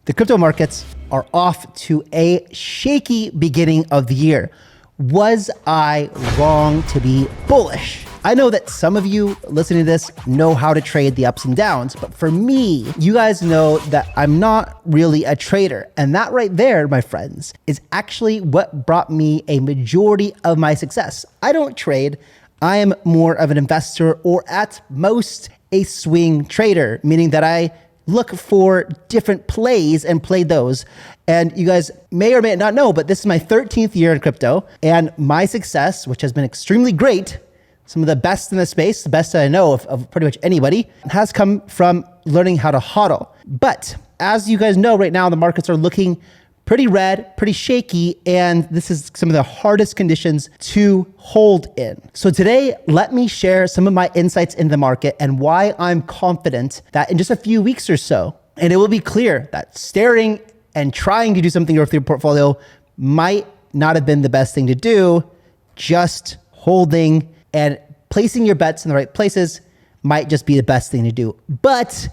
The crypto markets are off to a shaky beginning of the year. Was I wrong to be bullish? I know that some of you listening to this know how to trade the ups and downs, but for me, you guys know that I'm not really a trader. And that right there, my friends, is actually what brought me a majority of my success. I don't trade. I am more of an investor, or at most a swing trader, meaning that I look for different plays and play those. And you guys may or may not know, but this is my 13th year in crypto, and my success, which has been extremely great, some of the best in the space, the best that I know of pretty much anybody, has come from learning how to hodl. But as you guys know, right now, the markets are looking pretty red, pretty shaky, and this is some of the hardest conditions to hold in. So today, let me share some of my insights in the market and why I'm confident that in just a few weeks or so, and it will be clear that staring and trying to do something with your portfolio might not have been the best thing to do. Just holding and placing your bets in the right places might just be the best thing to do. But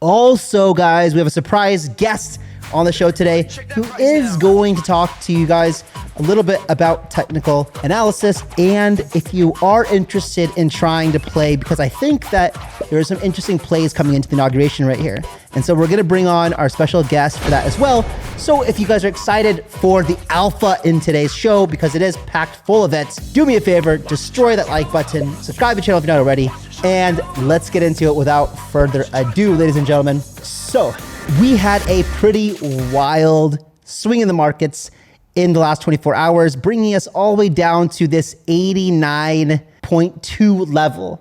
also, guys, we have a surprise guest on the show today who is going to talk to you guys a little bit about technical analysis. And if you are interested in trying to play, because I think that there are some interesting plays coming into the inauguration right here. And so we're going to bring on our special guest for that as well. So if you guys are excited for the alpha in today's show, because it is packed full of it, do me a favor, destroy that like button, subscribe to the channel if you're not already, and let's get into it without further ado, ladies and gentlemen. So we had a pretty wild swing in the markets in the last 24 hours, bringing us all the way down to this 89.2 level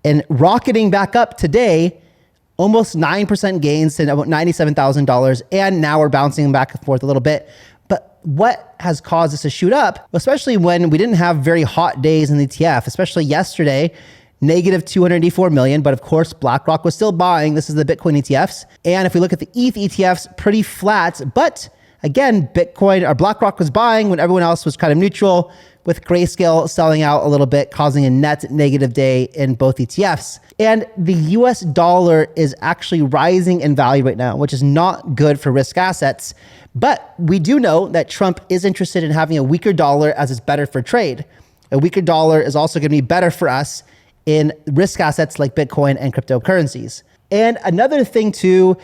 and rocketing back up today, almost 9% gains to about $97,000. And now we're bouncing back and forth a little bit. But what has caused us to shoot up, especially when we didn't have very hot days in the ETF, especially yesterday, negative 284 million, but of course, BlackRock was still buying. This is the Bitcoin ETFs. And if we look at the ETH ETFs, pretty flat, but again, Bitcoin or BlackRock was buying when everyone else was kind of neutral, with Grayscale selling out a little bit, causing a net negative day in both ETFs. And the US dollar is actually rising in value right now, which is not good for risk assets. But we do know that Trump is interested in having a weaker dollar as it's better for trade. A weaker dollar is also going to be better for us in risk assets like Bitcoin and cryptocurrencies. And another thing too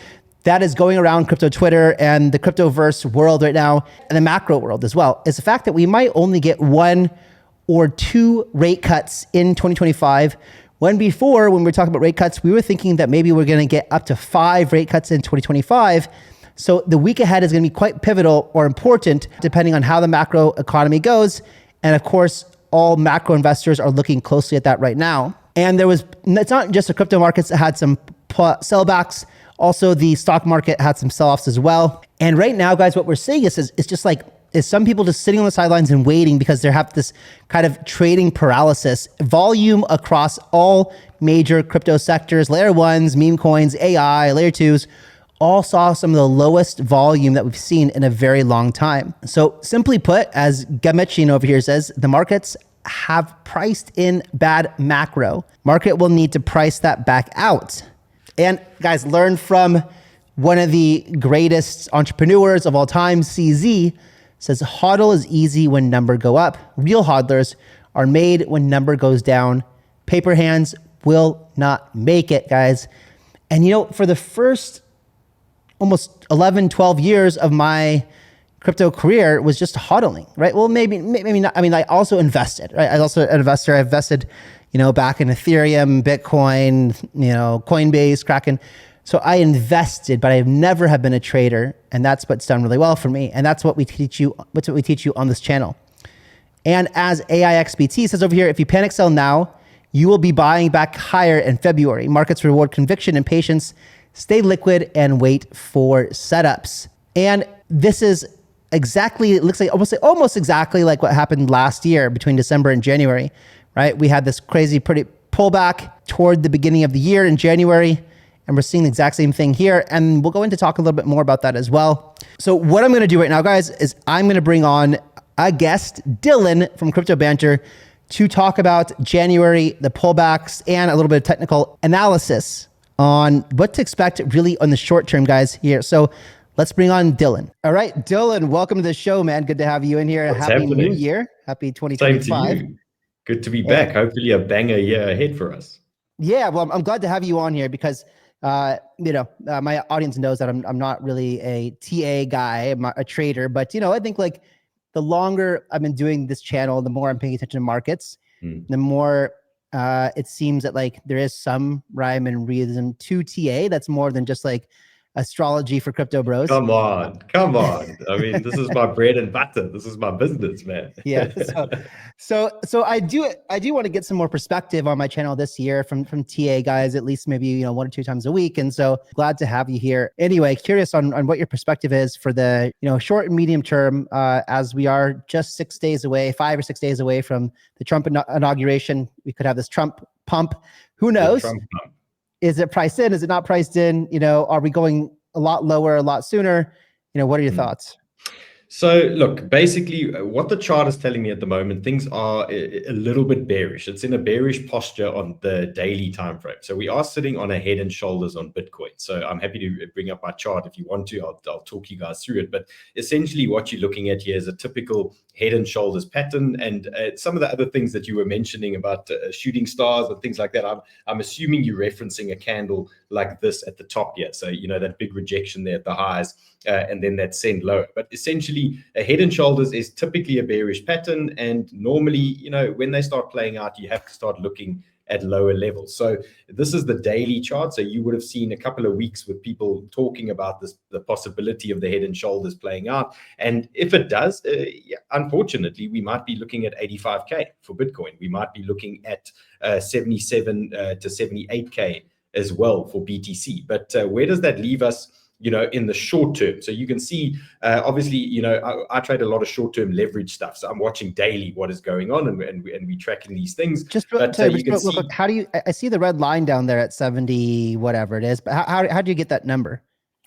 that is going around crypto Twitter and the cryptoverse world right now, and the macro world as well, is the fact that we might only get 1 or 2 rate cuts in 2025. When before, when we were talking about rate cuts, we were thinking that maybe we're going to get up to 5 rate cuts in 2025. So the week ahead is going to be quite pivotal or important depending on how the macro economy goes. And of course, all macro investors are looking closely at that right now. And it's not just the crypto markets that had some sellbacks. Also, the stock market had some sell-offs as well. And right now, guys, what we're seeing is some people just sitting on the sidelines and waiting because they have this kind of trading paralysis. Volume across all major crypto sectors, layer ones, meme coins, AI, layer twos, all saw some of the lowest volume that we've seen in a very long time. So simply put, as Gamechin over here says, the markets have priced in bad macro. Market will need to price that back out. And guys, learn from one of the greatest entrepreneurs of all time, CZ, says hodl is easy when number go up. Real hodlers are made when number goes down. Paper hands will not make it, guys. And you know, for the first almost 11, 12 years of my crypto career was just hodling, right? Well, maybe not. I mean, I also invested, right? I was also an investor. I invested, back in Ethereum, Bitcoin, Coinbase, Kraken. So I invested, but I never have been a trader. And that's what's done really well for me. And that's what we teach you. That's what we teach you on this channel. And as AIXBT says over here, if you panic sell now, you will be buying back higher in February. Markets reward conviction and patience. Stay liquid and wait for setups. And this is exactly, it looks like almost exactly like what happened last year between December and January, right? We had this crazy pretty pullback toward the beginning of the year in January, and we're seeing the exact same thing here. And we'll go into talk a little bit more about that as well. So what I'm going to do right now, guys, is I'm going to bring on a guest, Dylan from Crypto Banter, to talk about January, the pullbacks, and a little bit of technical analysis on what to expect really on the short term, guys, here. So Let's bring on Dylan. All right, Dylan, welcome to the show, man. Good to have you in here. What's Happy happening? New Year. Happy Same 2025. to you. Good to be back. Hopefully a banger year ahead for us. Yeah, well, I'm glad to have you on here because, my audience knows that I'm not really a TA guy. I'm not a trader, but, I think like the longer I've been doing this channel, the more I'm paying attention to markets, the more it seems that like there is some rhyme and reason to TA that's more than just like astrology for crypto bros. Come on. I mean, this is my bread and butter. This is my business, man. Yeah. So I do want to get some more perspective on my channel this year from TA guys, at least maybe, 1 or 2 times a week. And so glad to have you here. Anyway, curious on what your perspective is for the, short and medium term, as we are just 5 or 6 days away from the Trump inauguration. We could have this Trump pump. Who knows? Trump pump. Is it priced in? Is it not priced in? Are we going a lot lower, a lot sooner? What are your thoughts? So look, basically what the chart is telling me at the moment, things are a little bit bearish. It's in a bearish posture on the daily time frame. So we are sitting on a head and shoulders on Bitcoin. So I'm happy to bring up my chart if you want to. I'll talk you guys through it. But essentially what you're looking at here is a typical head and shoulders pattern. And some of the other things that you were mentioning about shooting stars and things like that, I'm assuming you're referencing a candle like this at the top here. So, that big rejection there at the highs. And then that send lower. But essentially, a head and shoulders is typically a bearish pattern. And normally, when they start playing out, you have to start looking at lower levels. So this is the daily chart. So you would have seen a couple of weeks with people talking about this, the possibility of the head and shoulders playing out. And if it does, unfortunately, we might be looking at 85K for Bitcoin. We might be looking at 77 to 78K as well for BTC. But where does that leave us? In the short term. So you can see, obviously, I trade a lot of short-term leverage stuff. So I'm watching daily what is going on and we tracking these things. How do you, I see the red line down there at 70, whatever it is, but how do you get that number?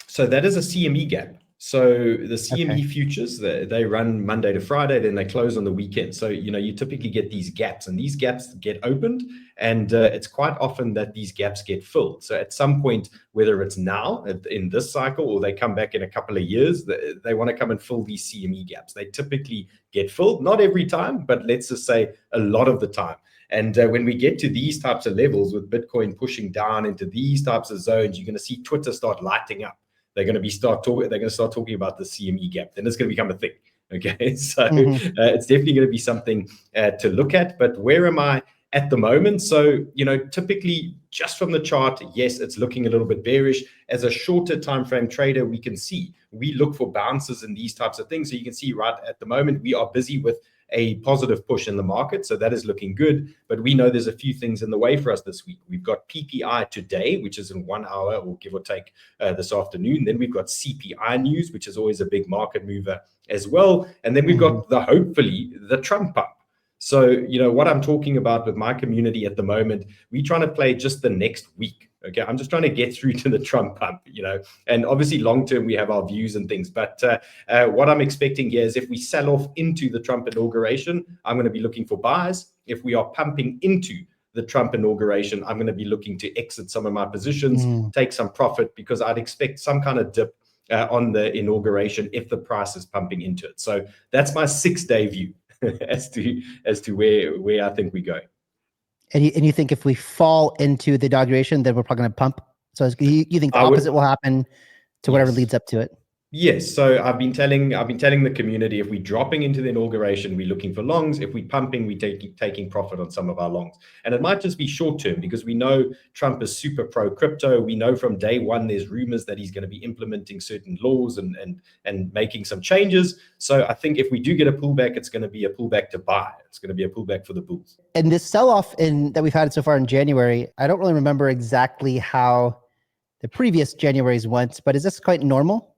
So that is a CME gap. So the CME futures, they run Monday to Friday, then they close on the weekend. So, you typically get these gaps and these gaps get opened and it's quite often that these gaps get filled. So at some point, whether it's now in this cycle or they come back in a couple of years, they want to come and fill these CME gaps. They typically get filled, not every time, but let's just say a lot of the time. And when we get to these types of levels with Bitcoin pushing down into these types of zones, you're going to see Twitter start lighting up. They're going to start talking about the CME gap. Then it's going to become a thing. Okay, so it's definitely going to be something to look at. But where am I at the moment? So typically just from the chart, yes, it's looking a little bit bearish. As a shorter time frame trader, we look for bounces in these types of things. So you can see right at the moment we are busy with a positive push in the market. So that is looking good. But we know there's a few things in the way for us this week. We've got PPI today, which is in 1 hour or give or take this afternoon. Then we've got CPI news, which is always a big market mover as well. And then we've got hopefully the Trump pump. So, what I'm talking about with my community at the moment, we're trying to play just the next week. Okay, I'm just trying to get through to the Trump pump, and obviously long term we have our views and things. But what I'm expecting here is if we sell off into the Trump inauguration, I'm going to be looking for buys. If we are pumping into the Trump inauguration, I'm going to be looking to exit some of my positions, take some profit, because I'd expect some kind of dip on the inauguration if the price is pumping into it. So that's my 6-day view as to where I think we're going. And you think if we fall into the inauguration, then we're probably going to pump? So you think the opposite will happen to whatever leads up to it? Yes. So I've been telling the community, if we're dropping into the inauguration, we're looking for longs. If we're pumping, we're taking profit on some of our longs. And it might just be short term because we know Trump is super pro crypto. We know from day one there's rumors that he's going to be implementing certain laws and making some changes. So I think if we do get a pullback, it's going to be a pullback to buy. It's going to be a pullback for the bulls. And this sell-off that we've had so far in January, I don't really remember exactly how the previous Januaries went, but is this quite normal?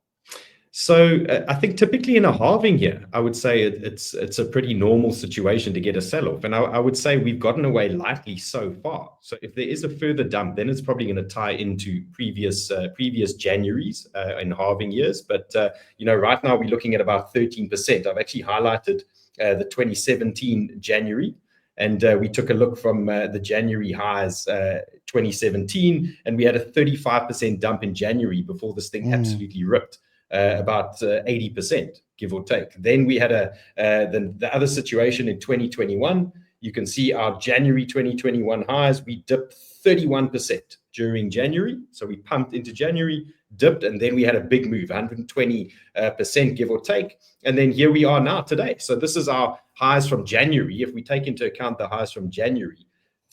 So I think typically in a halving year, I would say it's a pretty normal situation to get a sell-off. And I would say we've gotten away lightly so far. So if there is a further dump, then it's probably going to tie into previous Januaries in halving years. But, right now we're looking at about 13%. I've actually highlighted the 2017 January. And we took a look from the January highs 2017, and we had a 35% dump in January before this thing absolutely ripped. about 80%, give or take. Then we had the other situation in 2021. You can see our January 2021 highs. We dipped 31% during January. So we pumped into January, dipped, and then we had a big move, 120%, give or take. And then here we are now today. So this is our highs from January. If we take into account the highs from January,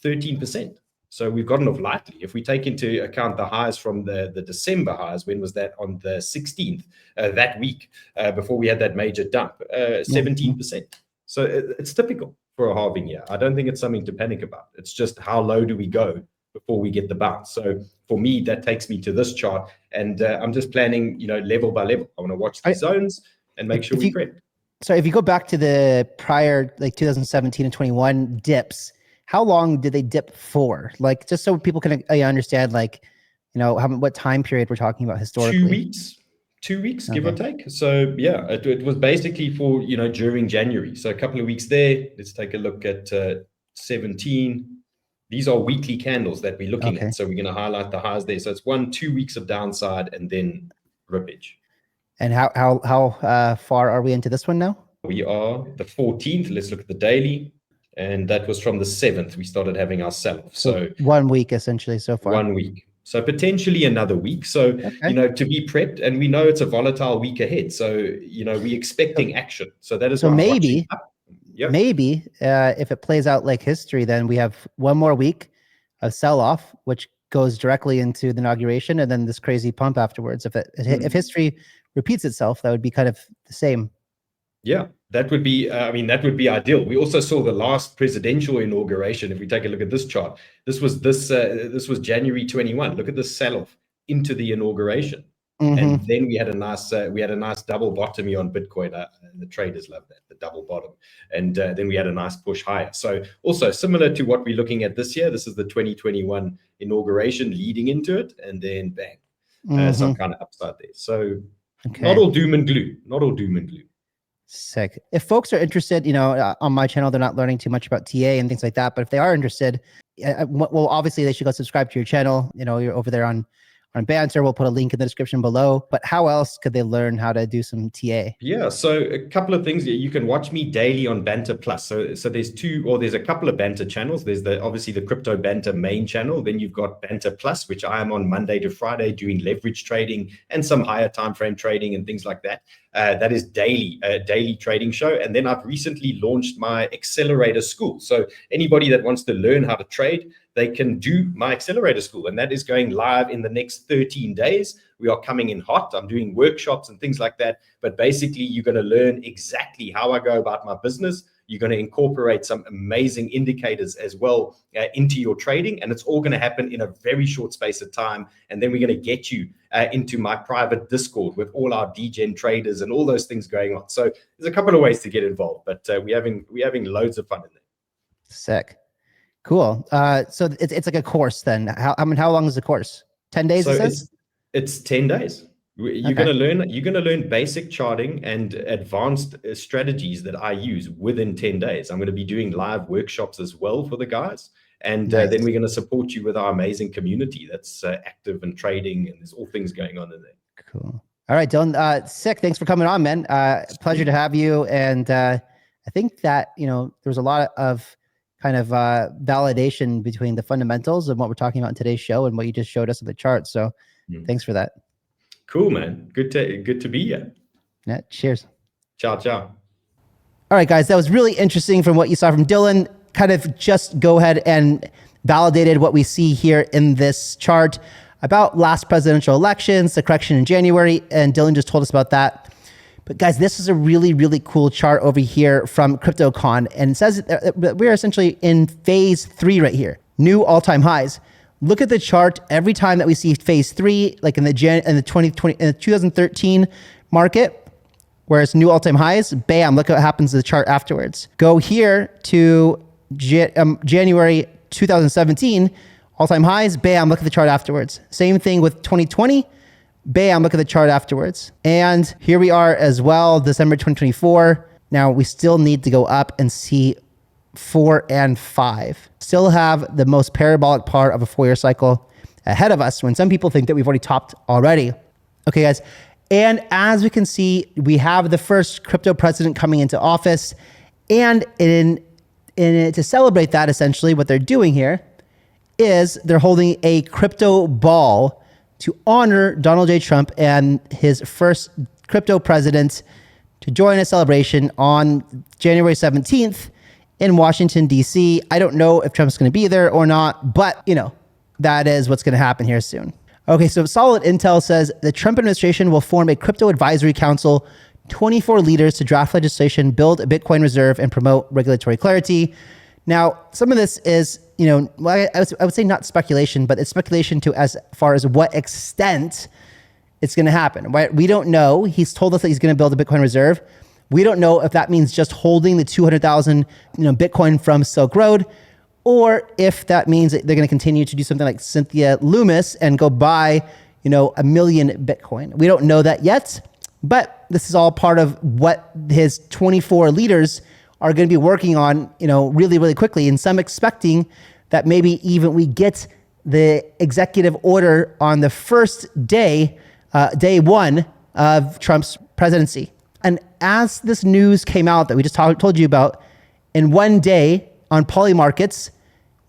13%. So we've gotten off lightly. If we take into account the highs from the December highs, when was that? On the 16th, that week, before we had that major dump, 17%. So it's typical for a halving year. I don't think it's something to panic about. It's just how low do we go before we get the bounce. So for me, that takes me to this chart, and I'm just planning, level by level. I want to watch the zones and make sure we prep. So if you go back to the prior, like 2017 and 21 dips, how long did they dip for? Like, just so people can understand, like, what time period we're talking about historically. 2 weeks, give or take. So yeah, it was basically for, during January. So a couple of weeks there. Let's take a look at 17. These are weekly candles that we're looking at. So we're going to highlight the highs there. So it's 2 weeks of downside and then rippage. And how far are we into this one now? We are the 14th. Let's look at the daily. And that was from the 7th. We started having our sell-off. So 1 week essentially so far. 1 week. So potentially another week. So, to be prepped, and we know it's a volatile week ahead. So, we're expecting action. So that is so maybe if it plays out like history, then we have 1 more week of sell-off, which goes directly into the inauguration, and then this crazy pump afterwards. If history repeats itself, that would be kind of the same. Yeah, that would be, that would be ideal. We also saw the last presidential inauguration. If we take a look at this chart, this was January 21. Look at the sell-off into the inauguration. And then we had a nice double bottom here on Bitcoin. The traders love that, the double bottom. And then we had a nice push higher. So also similar to what we're looking at this year, this is the 2021 inauguration leading into it, and then bang, some kind of upside there. So not all doom and gloom. Sick. If folks are interested, on my channel, they're not learning too much about TA and things like that. But if they are interested, well, obviously they should go subscribe to your channel. You're over there on Banter. We'll put a link in the description below. But how else could they learn how to do some TA? Yeah, so a couple of things. You can watch me daily on Banter Plus. So there's a couple of Banter channels. There's obviously the Crypto Banter main channel. Then you've got Banter Plus, which I am on Monday to Friday doing leverage trading and some higher time frame trading and things like that. That is daily trading show. And then I've recently launched my Xcelerator school. So anybody that wants to learn how to trade, they can do my Xcelerator school. And that is going live in the next 13 days. We are coming in hot. I'm doing workshops and things like that. But basically, you're going to learn exactly how I go about my business. You're going to incorporate some amazing indicators as well into your trading. And it's all going to happen in a very short space of time. And then we're going to get you into my private Discord with all our degen traders and all those things going on. So there's a couple of ways to get involved, but we're having loads of fun in there. Sick. Cool. So it's like a course then. How long is the course? 10 days? So it's 10 days. You're going to learn basic charting and advanced strategies that I use within 10 days. I'm going to be doing live workshops as well for the guys. And then we're going to support you with our amazing community that's active and trading, and there's all things going on in there. Cool. All right, Dylan, sick. Thanks for coming on, man. Pleasure to have you. And I think that, there's a lot of kind of validation between the fundamentals of what we're talking about in today's show and what you just showed us on the chart. So thanks for that. Cool, man. Good to be here. Yeah. Cheers. Ciao, ciao. All right, guys, that was really interesting from what you saw from Dylan. Kind of just go ahead and validated what we see here in this chart about last presidential elections, the correction in January, and Dylan just told us about that. But guys, this is a really, really cool chart over here from CryptoCon, and it says that we're essentially in phase 3 right here, new all-time highs. Look at the chart. Every time that we see phase 3, like in the 2013 market, where it's new all-time highs, bam, look at what happens to the chart afterwards. Go here to January 2017, all-time highs, bam, look at the chart afterwards. Same thing with 2020, bam, look at the chart afterwards. And here we are as well, December 2024. Now we still need to go up and see 4 and 5. Still have the most parabolic part of a 4-year cycle ahead of us when some people think that we've already topped already. Okay, guys, And as we can see, we have the first crypto president coming into office. And to celebrate that, essentially, what they're doing here is they're holding a crypto ball to honor Donald J. Trump and his first crypto president to join a celebration on January 17th in Washington, D.C. I don't know if Trump's going to be there or not, but, that is what's going to happen here soon. Okay, so Solid Intel says the Trump administration will form a crypto advisory council, 24 leaders to draft legislation, build a Bitcoin reserve, and promote regulatory clarity. Now, some of this is, I would say not speculation, but it's speculation to as far as what extent it's going to happen, right? We don't know. He's told us that he's going to build a Bitcoin reserve. We don't know if that means just holding the 200,000, Bitcoin from Silk Road, or if that means that they're going to continue to do something like Cynthia Loomis and go buy, 1 million Bitcoin. We don't know that yet, but this is all part of what his 24 leaders are going to be working on, really, really quickly. And some expecting that maybe even we get the executive order on the first day, day one of Trump's presidency. And as this news came out that we just told you about, in one day on Polymarkets,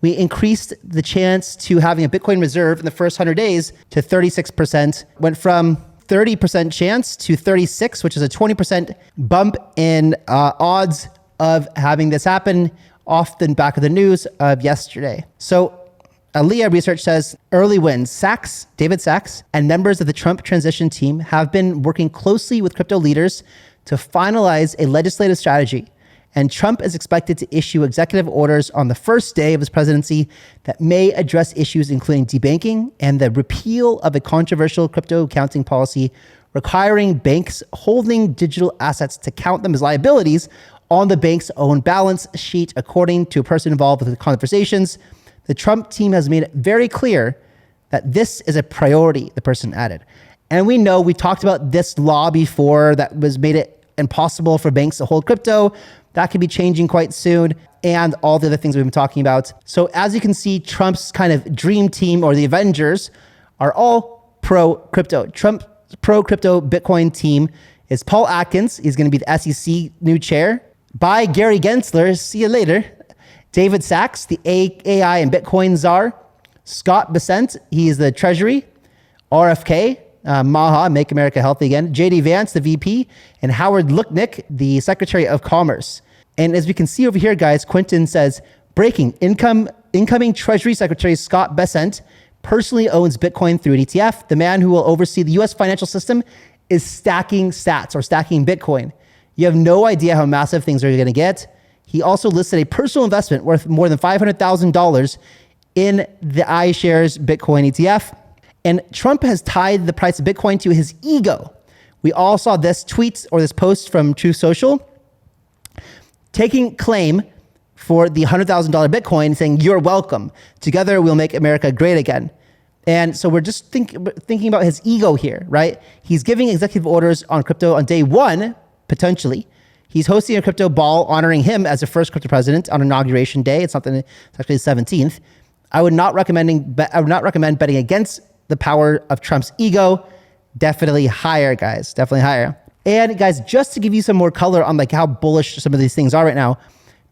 we increased the chance to having a Bitcoin reserve in the first 100 days to 36%, went from 30% chance to 36, which is a 20% bump in odds of having this happen off the back of the news of yesterday. So Aliyah research says early wins. David Sachs, and members of the Trump transition team have been working closely with crypto leaders to finalize a legislative strategy. And Trump is expected to issue executive orders on the first day of his presidency that may address issues including debanking and the repeal of a controversial crypto accounting policy requiring banks holding digital assets to count them as liabilities on the bank's own balance sheet, according to a person involved with the conversations. The Trump team has made it very clear that this is a priority, the person added. And we know, we talked about this law before that was made it impossible for banks to hold crypto. That could be changing quite soon, and all the other things we've been talking about. So as you can see, Trump's kind of dream team, or the Avengers, are all pro-crypto. Trump's pro-crypto Bitcoin team is Paul Atkins. He's going to be the SEC new chair. By Gary Gensler, see you later. David Sachs, the AI and Bitcoin czar. Scott Bessent, he is the Treasury. RFK, Maha, Make America Healthy Again. JD Vance, the VP. And Howard Lutnick, the Secretary of Commerce. And as we can see over here, guys, Quinton says, breaking, incoming Treasury Secretary Scott Bessent personally owns Bitcoin through an ETF. The man who will oversee the US financial system is stacking sats, or stacking Bitcoin. You have no idea how massive things are going to get. He also listed a personal investment worth more than $500,000 in the iShares Bitcoin ETF. And Trump has tied the price of Bitcoin to his ego. We all saw this tweet or this post from Truth Social, taking claim for the $100,000 Bitcoin, saying, "You're welcome. Together, we'll make America great again." And so we're just thinking about his ego here, right? He's giving executive orders on crypto on day one, potentially. He's hosting a crypto ball honoring him as the first crypto president on inauguration day. It's actually the 17th. I would not recommend betting against the power of Trump's ego. Definitely higher, guys. Definitely higher. And guys, just to give you some more color on like how bullish some of these things are right now,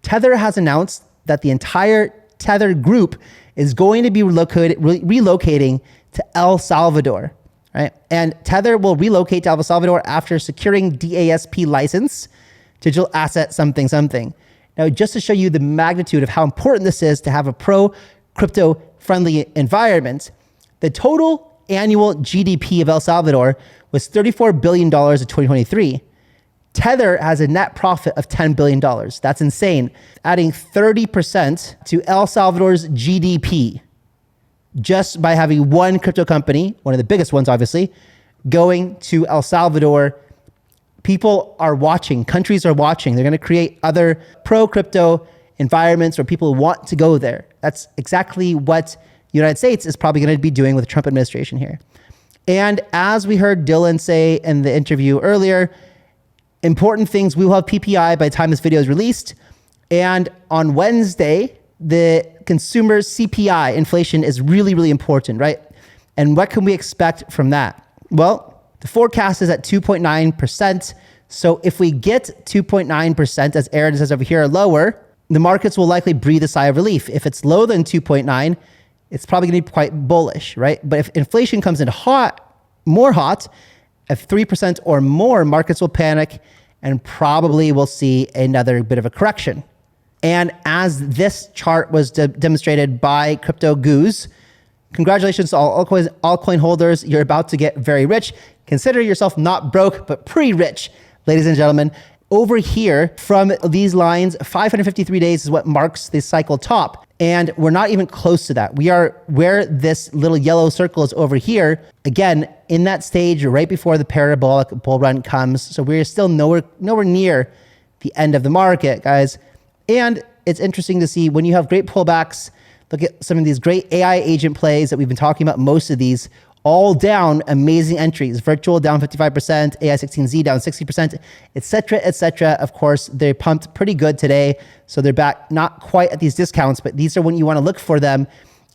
Tether has announced that the entire Tether group is going to be relocating to El Salvador, right? And Tether will relocate to El Salvador after securing DASP license, digital asset something something. Now, just to show you the magnitude of how important this is to have a pro-crypto friendly environment, the total annual GDP of El Salvador was $34 billion in 2023. Tether has a net profit of $10 billion. That's insane. Adding 30% to El Salvador's GDP just by having one crypto company, one of the biggest ones, obviously, going to El Salvador. People are watching. Countries are watching. They're going to create other pro-crypto environments where people want to go there. That's exactly what the United States is probably going to be doing with the Trump administration here. And as we heard Dylan say in the interview earlier, important things, we will have PPI by the time this video is released. And on Wednesday, the consumer CPI inflation is really, really important, right? And what can we expect from that? Well, The forecast is at 2.9%. So if we get 2.9%, as Aaron says over here, or lower, the markets will likely breathe a sigh of relief. If it's lower than 2.9, it's probably going to be quite bullish, right? But if inflation comes in more hot, at 3% or more, markets will panic and probably will see another bit of a correction. And as this chart was demonstrated by Crypto Goose, congratulations to all altcoin holders. You're about to get very rich. Consider yourself not broke, but pretty rich, ladies and gentlemen. Over here, from these lines, 553 days is what marks the cycle top. And we're not even close to that. We are where this little yellow circle is over here. Again, in that stage right before the parabolic bull run comes. So we're still nowhere near the end of the market, guys. And it's interesting to see when you have great pullbacks, look at some of these great AI agent plays that we've been talking about, most of these, all down, amazing entries. Virtual down 55%, AI16Z down 60%, etc., etc. Of course, they pumped pretty good today. So they're back, not quite at these discounts, but these are when you want to look for them,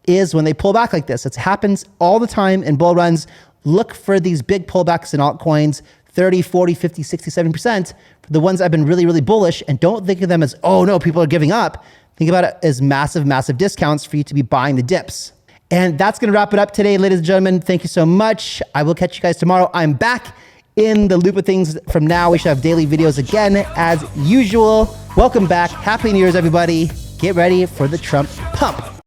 is when they pull back like this. It happens all the time in bull runs. Look for these big pullbacks in altcoins, 30, 40, 50, 60, 70%. For the ones I've been really, really bullish, and don't think of them as, oh no, people are giving up. Think about it as massive, massive discounts for you to be buying the dips. And that's going to wrap it up today, ladies and gentlemen. Thank you so much. I will catch you guys tomorrow. I'm back in the loop of things from now. We should have daily videos again as usual. Welcome back. Happy New Year's, everybody. Get ready for the Trump pump.